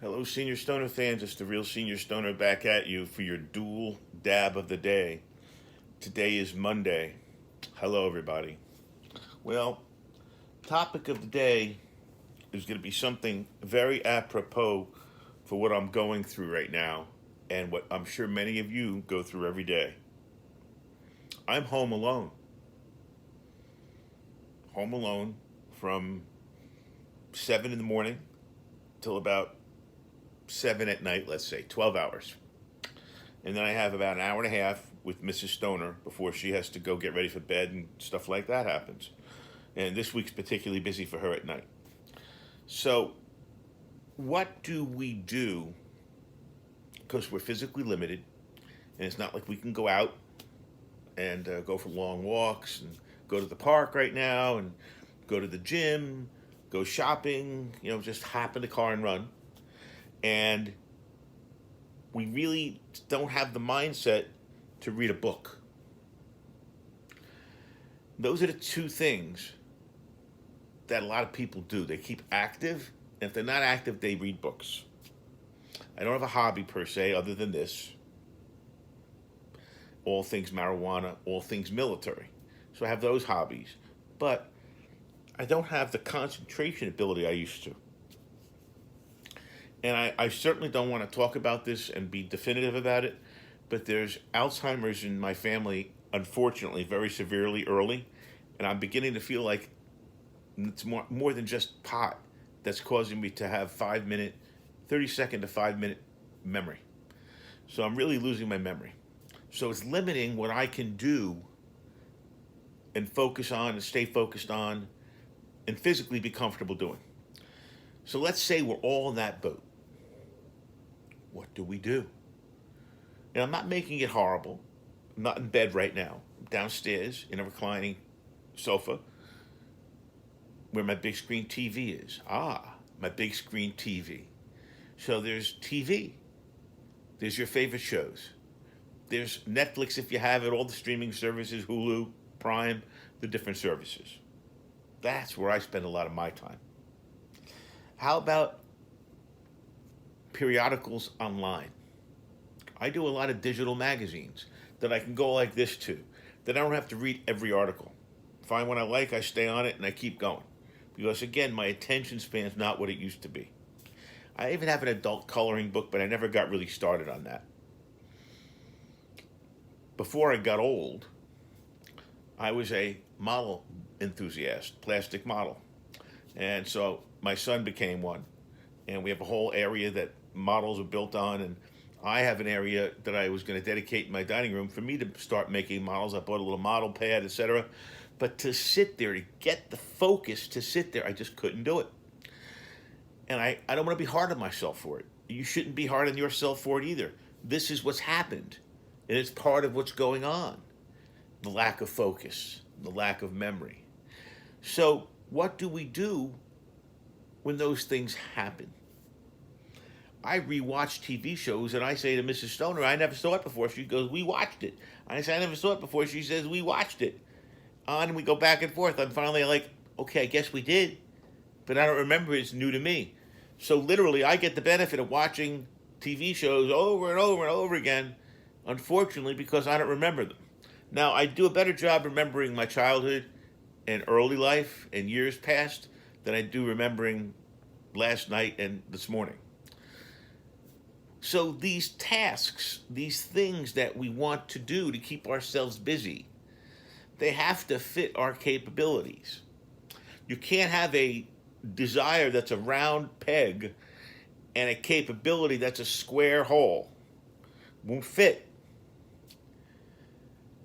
Hello, Senior Stoner fans. It's the real Senior Stoner back at you for your dual dab of the day. Today is Monday. Hello, everybody. Well, topic of the day is going to be something very apropos for what I'm going through right now and what I'm sure many of you go through every day. I'm home alone. Home alone from 7 in the morning till about 7 at night, let's say, 12 hours. And then I have about an hour and a half with Mrs. Stoner before she has to go get ready for bed and stuff like that happens. And this week's particularly busy for her at night. So, what do we do? Because we're physically limited, and it's not like we can go out and go for long walks and go to the park right now and go to the gym, go shopping, just hop in the car and run. And we really don't have the mindset to read a book. Those are the two things that a lot of people do. They keep active, and if they're not active, they read books. I don't have a hobby per se other than this. All things marijuana, all things military. So I have those hobbies. But I don't have the concentration ability I used to. And I certainly don't want to talk about this and be definitive about it, but there's Alzheimer's in my family, unfortunately, very severely early. And I'm beginning to feel like it's more than just pot that's causing me to have 5 minute, 30-second to 5 minute memory. So I'm really losing my memory. So it's limiting what I can do and focus on and stay focused on and physically be comfortable doing. So let's say we're all in that boat. What do we do? And I'm not making it horrible. I'm not in bed right now. I'm downstairs in a reclining sofa where my big screen TV is. My big screen TV. So there's TV. There's your favorite shows. There's Netflix if you have it, all the streaming services, Hulu, Prime, the different services. That's where I spend a lot of my time. How about periodicals online? I do a lot of digital magazines that I can go like this to, that I don't have to read every article. Find what I like, I stay on it, and I keep going. Because again, my attention span's not what it used to be. I even have an adult coloring book, but I never got really started on that. Before I got old, I was a model enthusiast, plastic model. And so my son became one. And we have a whole area that models are built on. And I have an area that I was going to dedicate in my dining room for me to start making models. I bought a little model pad, etc. But to sit there, to get the focus to sit there, I just couldn't do it. And I don't want to be hard on myself for it. You shouldn't be hard on yourself for it either. This is what's happened. And it's part of what's going on. The lack of focus, the lack of memory. So what do we do when those things happen? I rewatch TV shows and I say to Mrs. Stoner, I never saw it before. She goes, we watched it. I say, I never saw it before. She says, we watched it. And we go back and forth. I'm finally like, okay, I guess we did. But I don't remember. It's new to me. So literally, I get the benefit of watching TV shows over and over and over again, unfortunately, because I don't remember them. Now, I do a better job remembering my childhood and early life and years past than I do remembering last night and this morning. So these tasks, these things that we want to do to keep ourselves busy, they have to fit our capabilities. You can't have a desire that's a round peg and a capability that's a square hole. Won't fit.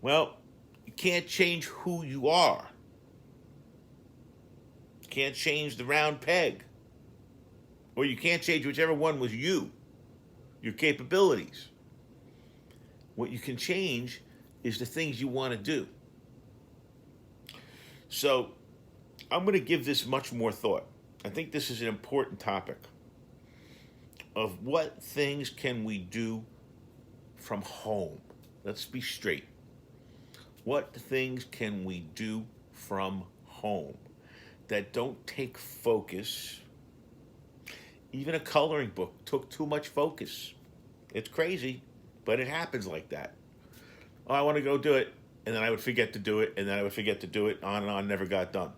Well, you can't change who you are. You can't change the round peg. Or you can't change whichever one was you, your capabilities. What you can change is the things you want to do. So, I'm going to give this much more thought. I think this is an important topic of what things can we do from home. Let's be straight. What things can we do from home that don't take focus Even a coloring book took too much focus. It's crazy, but it happens like that. Oh, I want to go do it. And then I would forget to do it, and then I would forget to do it, on and on, never got done.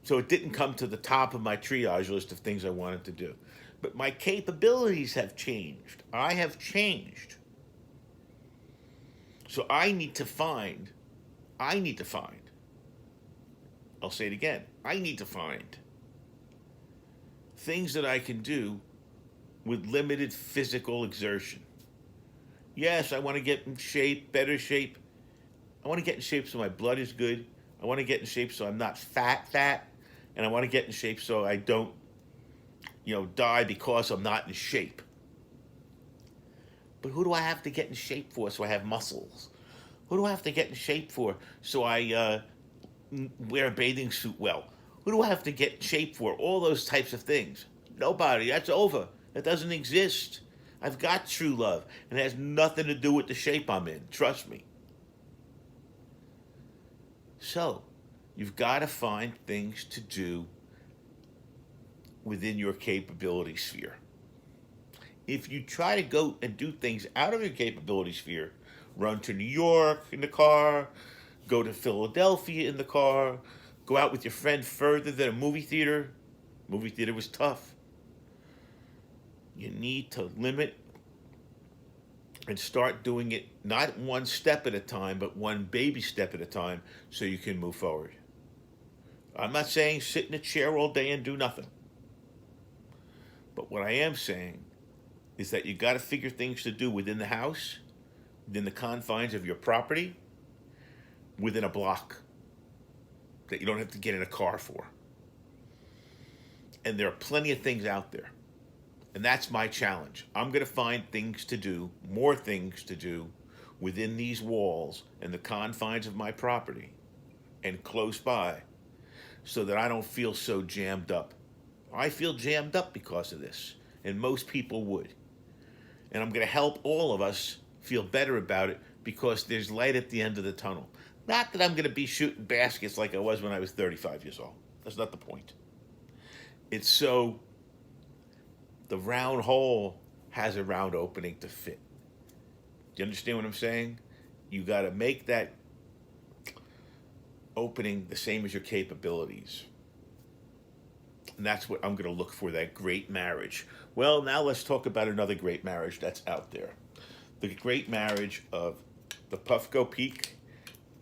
So it didn't come to the top of my triage list of things I wanted to do. But my capabilities have changed. I have changed. So I need to find, I'll say it again, I need to find things that I can do with limited physical exertion. Yes, I want to get in shape, better shape. I want to get in shape so my blood is good. I want to get in shape so I'm not fat. And I want to get in shape so I don't, die because I'm not in shape. But who do I have to get in shape for so I have muscles? Who do I have to get in shape for so I wear a bathing suit well? Who do I have to get in shape for? All those types of things. Nobody. That's over. That doesn't exist. I've got true love, and it has nothing to do with the shape I'm in. Trust me. So, you've got to find things to do within your capability sphere. If you try to go and do things out of your capability sphere, run to New York in the car, go to Philadelphia in the car, go out with your friend further than a movie theater. Movie theater was tough. You need to limit and start doing it not one step at a time, but one baby step at a time so you can move forward. I'm not saying sit in a chair all day and do nothing. But what I am saying is that you got to figure things to do within the house, within the confines of your property, within a block that you don't have to get in a car for. And there are plenty of things out there. And that's my challenge. I'm going to find things to do, more things to do within these walls and the confines of my property and close by so that I don't feel so jammed up. I feel jammed up because of this, and most people would. And I'm going to help all of us feel better about it because there's light at the end of the tunnel. Not that I'm going to be shooting baskets like I was when I was 35 years old. That's not the point. It's so the round hole has a round opening to fit. Do you understand what I'm saying? You got to make that opening the same as your capabilities. And that's what I'm going to look for, that great marriage. Well, now let's talk about another great marriage that's out there. The great marriage of the Puffco Peak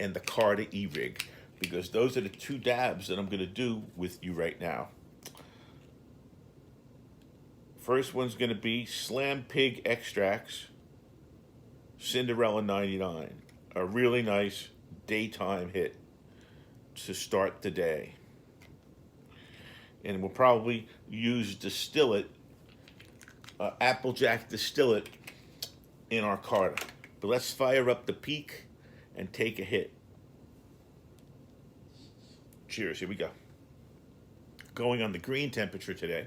and the Carter E-Rig, because those are the two dabs that I'm going to do with you right now. First one's going to be Slam Pig Extracts Cinderella 99, a really nice daytime hit to start the day. And we'll probably use distillate, Applejack distillate in our Carter. But let's fire up the Peak and take a hit. Cheers, here we go. Going on the green temperature today.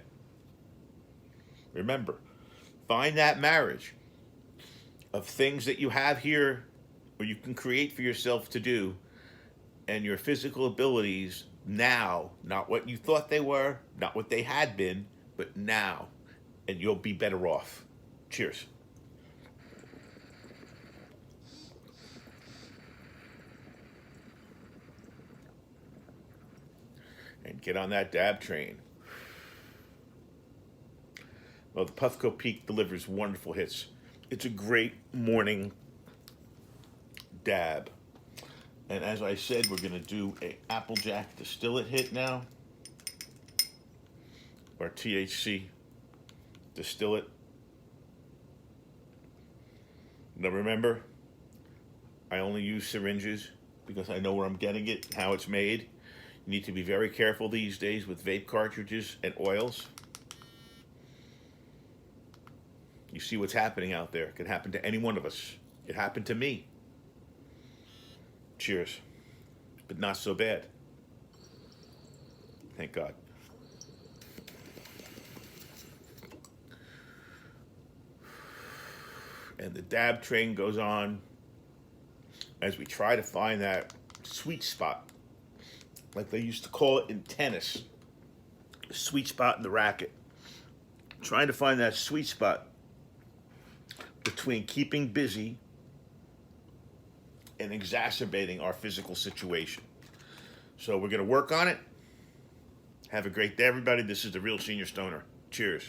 Remember, find that marriage of things that you have here or you can create for yourself to do and your physical abilities now, not what you thought they were, not what they had been, but now, and you'll be better off. Cheers. And get on that dab train. Well, the Puffco Peak delivers wonderful hits. It's a great morning dab. And as I said, we're going to do a Applejack distillate hit now. Or THC distillate. Now remember, I only use syringes because I know where I'm getting it, how it's made. You need to be very careful these days with vape cartridges and oils. You see what's happening out there. It can happen to any one of us. It happened to me. Cheers. But not so bad. Thank God. And the dab train goes on as we try to find that sweet spot, like they used to call it in tennis, sweet spot in the racket. trying to find that sweet spot between keeping busy and exacerbating our physical situation. So we're going to work on it. Have a great day, everybody. This is the Real Senior Stoner. Cheers.